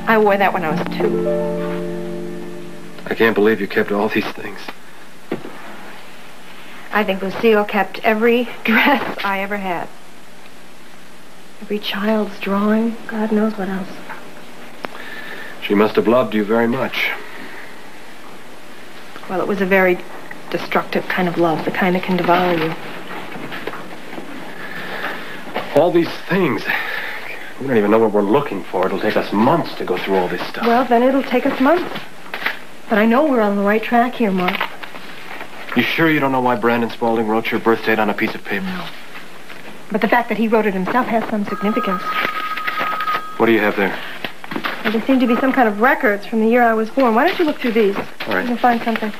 I wore that when I was 2. I can't believe you kept all these things. I think Lucille kept every dress I ever had. Every child's drawing. God knows what else. She must have loved you very much. Well, it was a very destructive kind of love, the kind that can devour you. All these things. We don't even know what we're looking for. It'll take us months to go through all this stuff. Well, then it'll take us months. But I know we're on the right track here, Mark. You sure you don't know why Brandon Spaulding wrote your birth date on a piece of paper? No. But the fact that he wrote it himself has some significance. What do you have there? Well, there seem to be some kind of records from the year I was born. Why don't you look through these? All right. You can find something.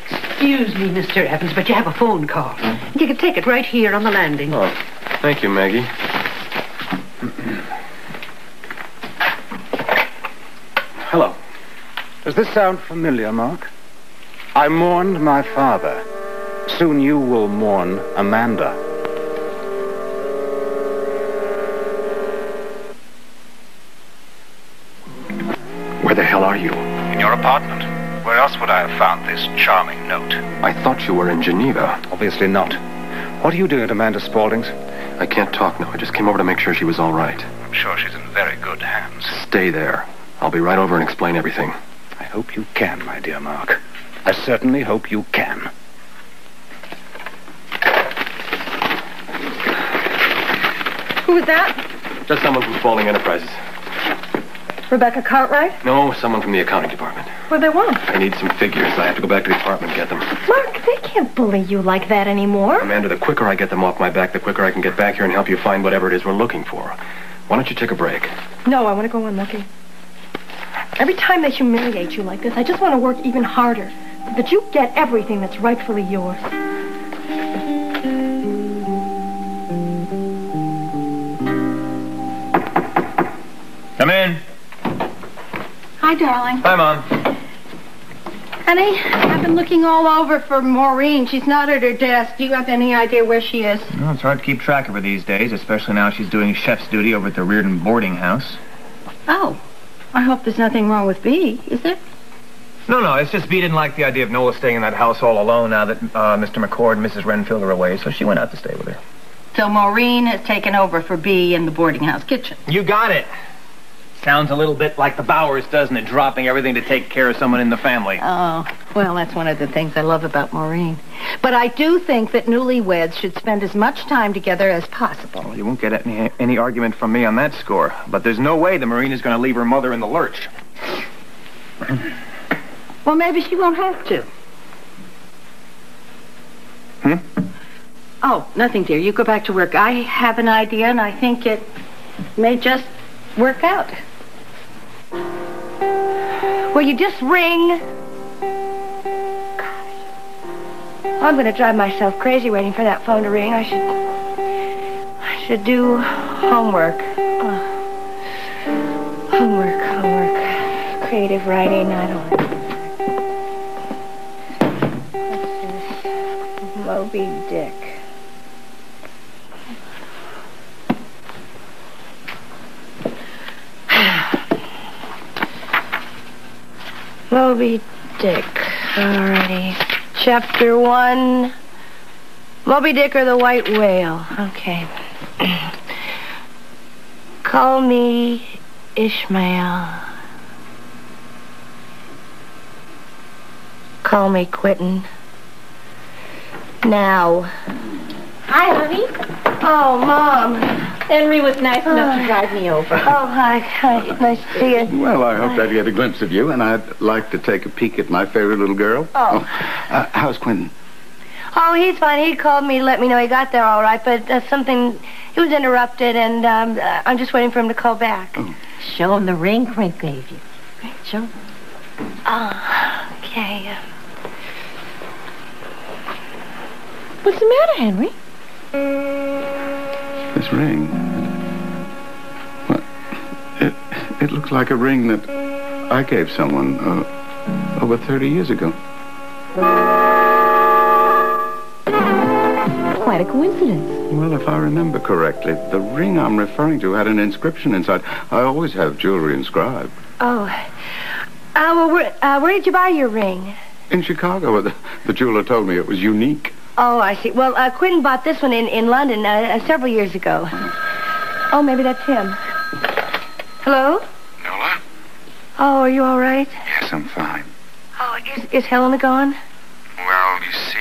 Excuse me, Mr. Evans, but you have a phone call. You can take it right here on the landing. Oh, thank you, Maggie. Hello. Does this sound familiar, Mark? I mourned my father. Soon you will mourn Amanda. Where the hell are you? In your apartment. Where else would I have found this charming note? I thought you were in Geneva. Obviously not. What are you doing at Amanda Spaulding's? I can't talk now. I just came over to make sure she was all right. I'm sure she's in very good hands. Stay there. I'll be right over and explain everything. I hope you can, my dear Mark. I certainly hope you can. Who was that? Just someone from Spaulding Enterprises. Rebecca Cartwright? No, someone from the accounting department. What do they want? I need some figures. I have to go back to the apartment and get them. Mark, they can't bully you like that anymore. Amanda, the quicker I get them off my back, the quicker I can get back here and help you find whatever it is we're looking for. Why don't you take a break? No, I want to go on looking. Every time they humiliate you like this, I just want to work even harder so that you get everything that's rightfully yours. Come in. Hi, darling. Hi, Mom. Honey, I've been looking all over for Maureen. She's not at her desk. Do you have any idea where she is? Well, it's hard to keep track of her these days, especially now she's doing chef's duty over at the Reardon boarding house. Oh, I hope there's nothing wrong with Bee, is there? No, it's just Bee didn't like the idea of Nola staying in that house all alone now that Mr. McCord and Mrs. Renfield are away, so she went out to stay with her. So Maureen has taken over for Bee in the boarding house kitchen. You got it. Sounds a little bit like the Bowers, doesn't it? Dropping everything to take care of someone in the family. Oh, well, that's one of the things I love about Maureen. But I do think that newlyweds should spend as much time together as possible. Well, you won't get any argument from me on that score. But there's no way that Maureen is going to leave her mother in the lurch. Well, maybe she won't have to. Oh, nothing, dear. You go back to work. I have an idea, and I think it may just work out. Will you just ring? Gosh. I'm going to drive myself crazy waiting for that phone to ring. I should do homework. Homework. Creative writing. I don't know. What's this? Moby Dick. Moby Dick. Alrighty. Chapter 1. Moby Dick or the White Whale. Okay. Call me Ishmael. Call me Quentin. Now. Hi, honey. Oh, Mom. Henry was nice enough to drive me over. Oh, hi. Nice to see you. Well, I hoped I'd get a glimpse of you, and I'd like to take a peek at my favorite little girl. How's Quentin? Oh, he's fine. He called me to let me know he got there all right, but he was interrupted, and I'm just waiting for him to call back. Oh. Show him the ring Quint gave you. Show him. Oh, okay. What's the matter, Henry? This ring. Well, it looks like a ring that I gave someone over 30 years ago. Quite a coincidence. Well, if I remember correctly, the ring I'm referring to had an inscription inside. I always have jewelry inscribed. Oh. Well, where did you buy your ring? In Chicago. The jeweler told me it was unique. Oh, I see. Well, Quint bought this one in London several years ago. Oh, maybe that's him. Hello? Nola? Oh, are you all right? Yes, I'm fine. Oh, is Helena gone? Well, you see,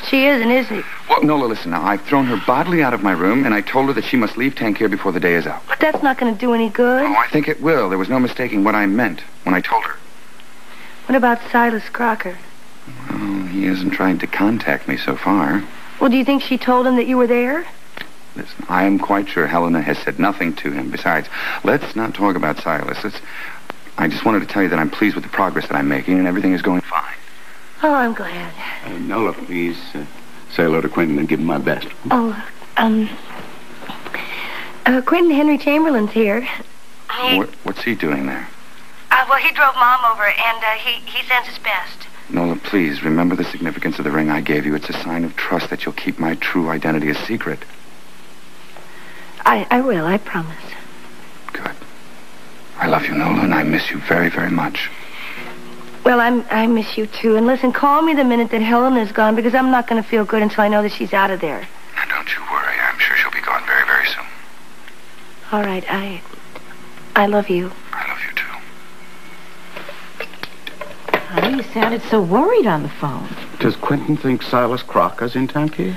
She isn't she? Well, Nola, listen now. I've thrown her bodily out of my room, and I told her that she must leave Tanquir before the day is out. But that's not going to do any good. Oh, I think it will. There was no mistaking what I meant when I told her. What about Silas Crocker? Well, he hasn't tried to contact me so far. Well, do you think she told him that you were there? Listen, I am quite sure Helena has said nothing to him. Besides, let's not talk about Silas. I just wanted to tell you that I'm pleased with the progress that I'm making, and everything is going fine. Oh, I'm glad. Nola, please say hello to Quentin and give him my best. Oh, Quentin Henry Chamberlain's here. What's he doing there? Well, he drove Mom over, and he sends his best. Nola, please, remember the significance of the ring I gave you. It's a sign of trust that you'll keep my true identity a secret. I will, I promise. Good. I love you, Nola, and I miss you very, very much. Well, I miss you, too. And listen, call me the minute that Helena's gone, because I'm not going to feel good until I know that she's out of there. Now, don't you worry. I'm sure she'll be gone very, very soon. All right, I love you. I love you, too. Oh, you sounded so worried on the phone. Does Quentin think Silas Crocker's in Tanquir?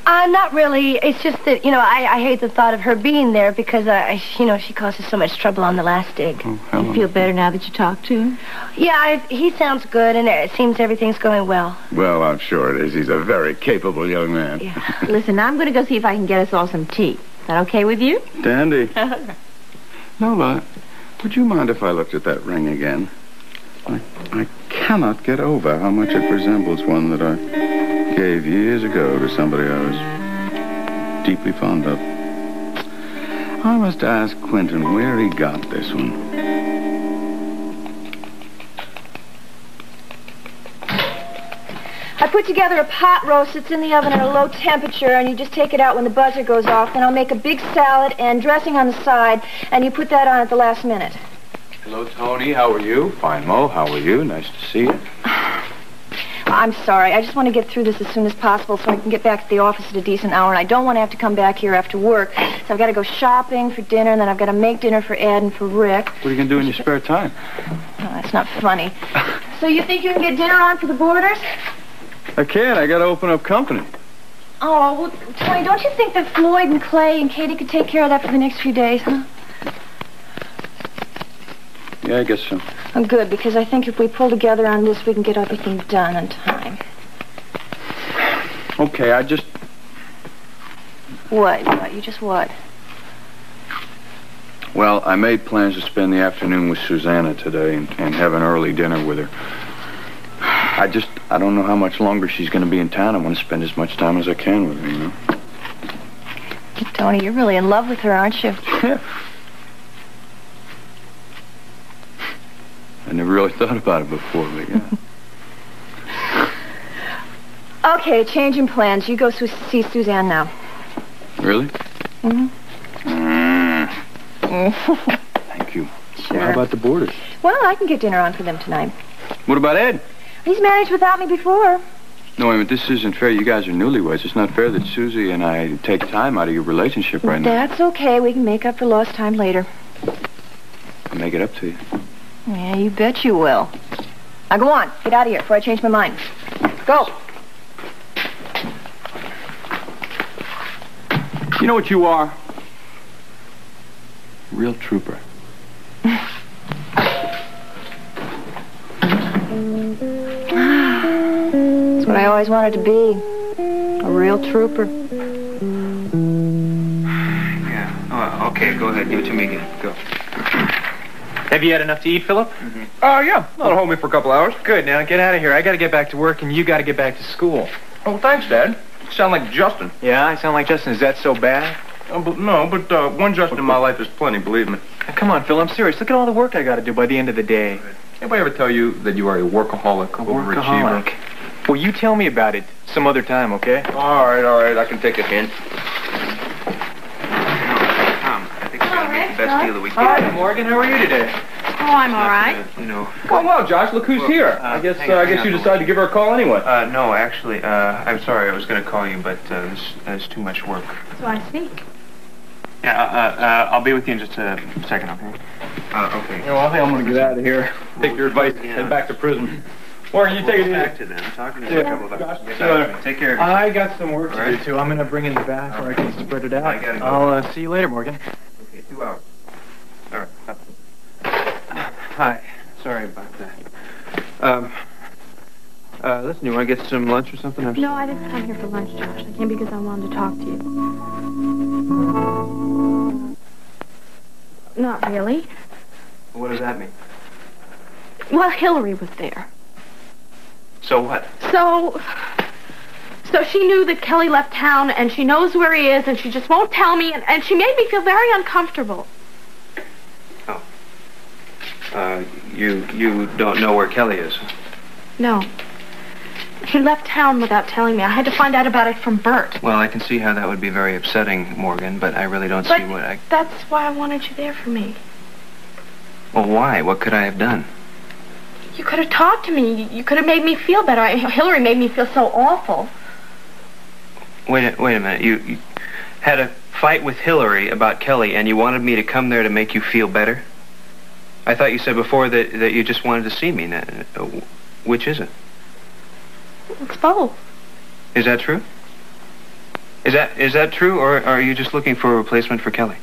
Not really. It's just that, I hate the thought of her being there because, she causes so much trouble on the last dig. Oh, You Helen. feel better now that you talked to him? Yeah, he sounds good, and it seems everything's going well. Well, I'm sure it is. He's a very capable young man. Yeah. Listen, I'm going to go see if I can get us all some tea. Is that okay with you? Dandy. Nola, would you mind if I looked at that ring again? I cannot get over how much it resembles one that I gave years ago to somebody I was deeply fond of. I must ask Quentin where he got this one. I put together a pot roast that's in the oven at a low temperature, and you just take it out when the buzzer goes off. Then I'll make a big salad and dressing on the side, and you put that on at the last minute. Hello, Tony. How are you? Fine, Mo. How are you? Nice to see you. I'm sorry. I just want to get through this as soon as possible so I can get back to the office at a decent hour, and I don't want to have to come back here after work. So I've got to go shopping for dinner, and then I've got to make dinner for Ed and for Rick. What are you going to do in your spare time? Oh, that's not funny. So you think you can get dinner on for the boarders? I can't. I got to open up company. Oh, well, Tony, don't you think that Floyd and Clay and Katie could take care of that for the next few days, huh? Yeah, I guess so. Oh, good, because I think if we pull together on this, we can get everything done on time. Okay, I just... What? You just what? Well, I made plans to spend the afternoon with Susanna today and have an early dinner with her. I don't know how much longer she's going to be in town. I want to spend as much time as I can with her, you know? Tony, you're really in love with her, aren't you? Yeah. I never really thought about it before, but yeah. Okay, changing plans. You go see Suzanne now. Really? Mm-hmm. Thank you. Sure. Well, how about the boarders? Well, I can get dinner on for them tonight. What about Ed? He's managed without me before. No, I mean, this isn't fair. You guys are newlyweds. It's not fair that Susie and I take time out of your relationship right now. That's okay. We can make up for lost time later. I'll make it up to you. Yeah, you bet you will. Now go on. Get out of here before I change my mind. Go. You know what you are? Real trooper. That's what I always wanted to be. A real trooper. Yeah. Oh, okay, go ahead. Give it to me again. Go. Have you had enough to eat, Phillip? Yeah. That'll hold me for a couple hours. Good. Now get out of here. I got to get back to work, and you got to get back to school. Oh, thanks, Dad. You sound like Justin. Yeah, I sound like Justin. Is that so bad? But one Justin in my life is plenty, believe me. Now, come on, Phil. I'm serious. Look at all the work I got to do by the end of the day. Anybody ever tell you that you are a workaholic, overachiever? Well, you tell me about it some other time, okay? All right. I can take a hint. best deal that we can. Hi, Morgan. How are you today? Oh, I'm all right. Well, Josh, look who's here. I guess you decided to give her a call anyway. No, actually, I'm sorry. I was going to call you, but there's too much work. So I see. Yeah, I'll be with you in just a second, okay? Okay. Yeah, well, I think I'm going to get out of here. Take your advice and head back to prison. Morgan, you take it easy. Back to them. I'm talking to you in a couple of hours. See you later. Take care. I got some work to do, too. I'm going to bring in the back where I can spread it out. I gotta go. I'll see you later, Morgan. Okay, 2 hours. All right. Hi. Sorry about that. Listen, you want to get some lunch or something? No, I didn't come here for lunch, Josh. I came because I wanted to talk to you. Not really. What does that mean? Well, Hillary was there. So what? So she knew that Kelly left town, and she knows where he is, and she just won't tell me, and she made me feel very uncomfortable. Oh. You don't know where Kelly is? No. He left town without telling me. I had to find out about it from Bert. Well, I can see how that would be very upsetting, Morgan, but I really don't see what I... That's why I wanted you there for me. Well, why? What could I have done? You could have talked to me. You could have made me feel better. Hillary made me feel so awful. Wait a minute. You had a fight with Hillary about Kelly, and you wanted me to come there to make you feel better? I thought you said before that you just wanted to see me. Which is it? It's both. Is that true? Is that true, or are you just looking for a replacement for Kelly?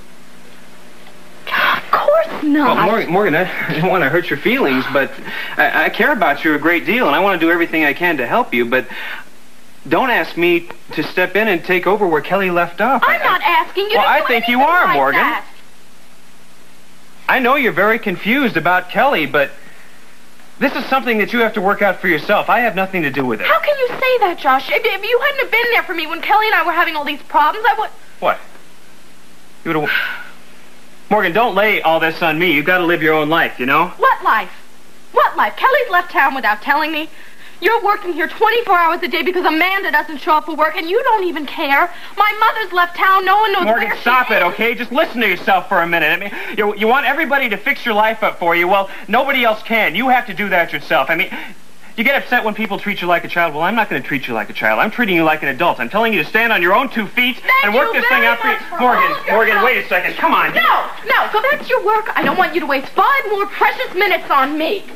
Of course not. Well, Morgan, I don't want to hurt your feelings, but I care about you a great deal, and I want to do everything I can to help you, but don't ask me to step in and take over where Kelly left off. I'm not asking you to do I think you are, like Morgan. That. I know you're very confused about Kelly, but this is something that you have to work out for yourself. I have nothing to do with it. How can you say that, Josh? If you hadn't have been there for me when Kelly and I were having all these problems, I would... What? You would have... Morgan, don't lay all this on me. You've got to live your own life, you know? What life? What life? Kelly's left town without telling me. You're working here 24 hours a day because Amanda doesn't show up for work, and you don't even care. My mother's left town. No one knows Morgan, where stop she it, is. okay? Just listen to yourself for a minute. I mean, you want everybody to fix your life up for you. Well, nobody else can. You have to do that yourself. I mean, you get upset when people treat you like a child. Well, I'm not going to treat you like a child. I'm treating you like an adult. I'm telling you to stand on your own 2 feet and work this thing out for you. Morgan, wait a second. Come on. No, go back to your work. I don't want you to waste 5 more precious minutes on me.